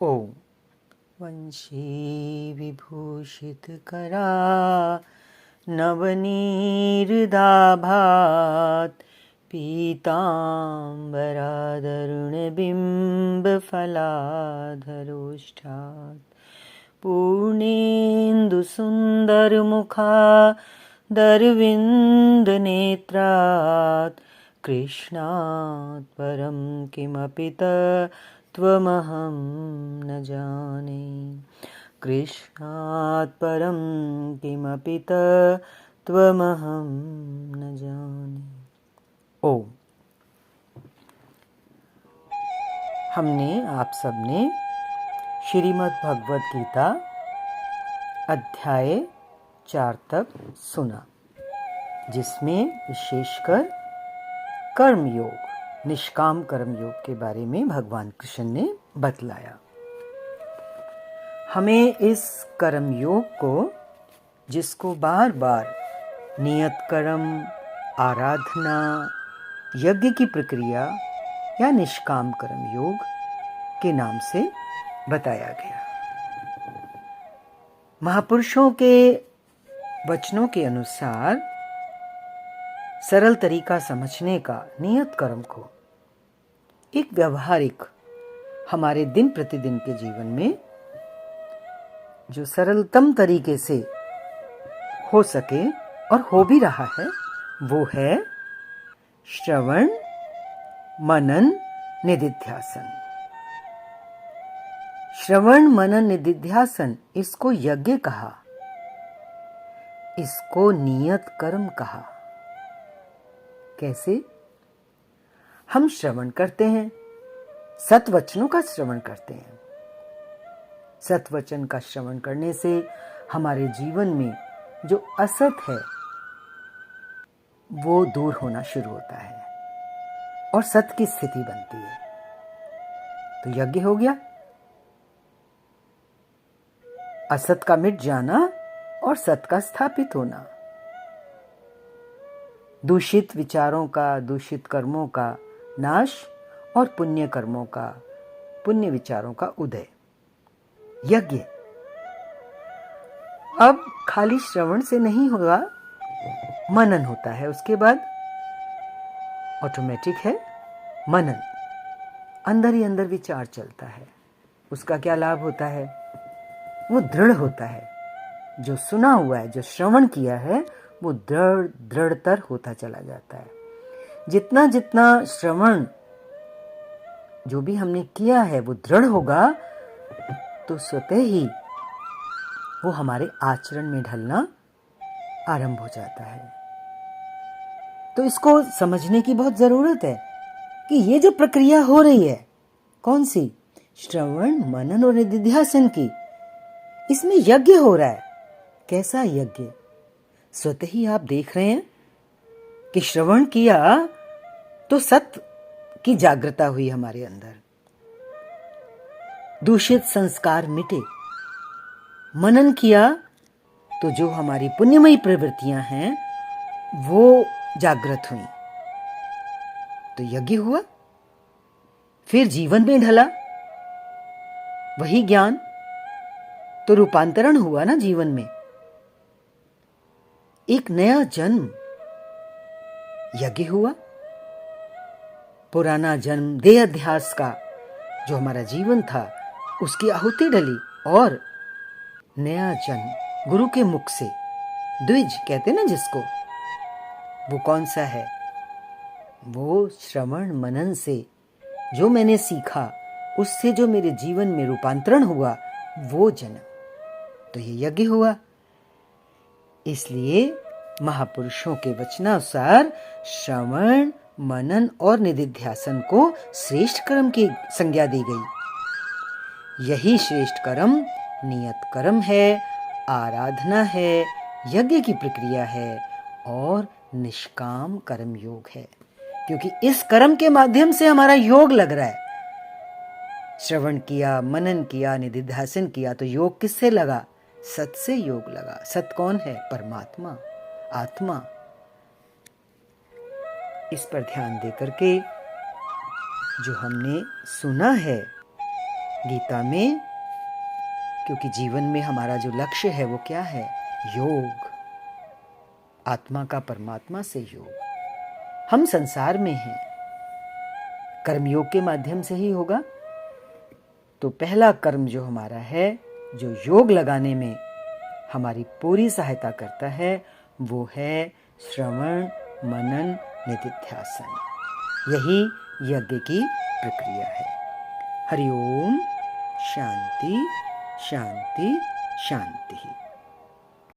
ओम। वंशी विभूषितकरा नवनीरदाभात् पीताम्बरादरुणबिम्बफलाधरोष्ठात् पूर्णेन्दुसुन्दरमुखादरविन्दनेत्रात् कृष्णात् परं किमपि तत्त्वमहं न जाने। कृष्णात् परं किमपि तत्त्वमहं न जाने। ओम। हमने आप सबने श्रीमद् भगवद गीता अध्याय 4 तक सुना, जिसमें विशेषकर कर्मयोग, निष्काम कर्मयोग के बारे में भगवान कृष्ण ने बतलाया। हमें इस कर्मयोग को, जिसको बार बार नियत कर्म, आराधना, यज्ञ की प्रक्रिया या निष्काम कर्मयोग के नाम से बताया गया, महापुरुषों के वचनों के अनुसार सरल तरीका समझने का नियत कर्म को एक व्यवहारिक, हमारे दिन प्रतिदिन के जीवन में जो सरलतम तरीके से हो सके और हो भी रहा है, वो है श्रवण, मनन, निदिध्यासन। श्रवण, मनन, निदिध्यासन, इसको यज्ञ कहा, इसको नियत कर्म कहा। कैसे? हम श्रवण करते हैं, सत्वचनों का श्रवण करते हैं। सत्वचन का श्रवण करने से हमारे जीवन में जो असत है वो दूर होना शुरू होता है और सत की स्थिति बनती है। तो यज्ञ हो गया, असत का मिट जाना और सत का स्थापित होना, दूषित विचारों का, दूषित कर्मों का नाश और पुण्य कर्मों का, पुण्य विचारों का उदय, यज्ञ। अब खाली श्रवण से नहीं होगा, मनन होता है। उसके बाद ऑटोमेटिक है मनन, अंदर ही अंदर विचार चलता है। उसका क्या लाभ होता है? वो दृढ़ होता है। जो सुना हुआ है, जो श्रवण किया है, वो दृढ़तर होता चला जाता है। जितना जितना श्रवण जो भी हमने किया है वो दृढ़ होगा, तो स्वतः ही वो हमारे आचरण में ढलना आरंभ हो जाता है। तो इसको समझने की बहुत जरूरत है कि ये जो प्रक्रिया हो रही है, कौन सी? श्रवण, मनन और निदिध्यासन की। इसमें यज्ञ हो रहा है। कैसा यज्ञ? स्वतः ही आप देख रहे हैं कि श्रवण किया तो सत्य की जागृता हुई हमारे अंदर, दूषित संस्कार मिटे। मनन किया तो जो हमारी पुण्यमयी प्रवृत्तियां हैं वो जागृत हुई, तो यज्ञ हुआ। फिर जीवन में ढला वही ज्ञान, तो रूपांतरण हुआ ना जीवन में, एक नया जन्म, यज्ञ हुआ। पुराना जन्म, देह अध्यास का जो हमारा जीवन था, उसकी आहुति डली और नया जन्म गुरु के मुख से, द्विज कहते ना जिसको, वो कौन सा है? वो श्रवण मनन से जो मैंने सीखा, उससे जो मेरे जीवन में रूपांतरण हुआ, वो जन्म, तो ये यज्ञ हुआ। इसलिए महापुरुषों के वचनानुसार श्रवण, मनन और निदिध्यासन को श्रेष्ठ कर्म की संज्ञा दी गई। यही श्रेष्ठ कर्म नियत कर्म है, आराधना है, यज्ञ की प्रक्रिया है और निष्काम कर्म योग है। क्योंकि इस कर्म के माध्यम से हमारा योग लग रहा है। श्रवण किया, मनन किया, निदिध्यासन किया, तो योग किससे लगा? सत से योग लगा। सत कौन है? परमात्मा, आत्मा। इस पर ध्यान देकर के जो हमने सुना है गीता में, क्योंकि जीवन में हमारा जो लक्ष्य है वो क्या है? योग, आत्मा का परमात्मा से योग। हम संसार में हैं, कर्मयोग के माध्यम से ही होगा। तो पहला कर्म जो हमारा है, जो योग लगाने में हमारी पूरी सहायता करता है, वो है श्रवण मनन निधिध्यासन। यही यज्ञ की प्रक्रिया है। हरि ओम। शांति शांति शांति।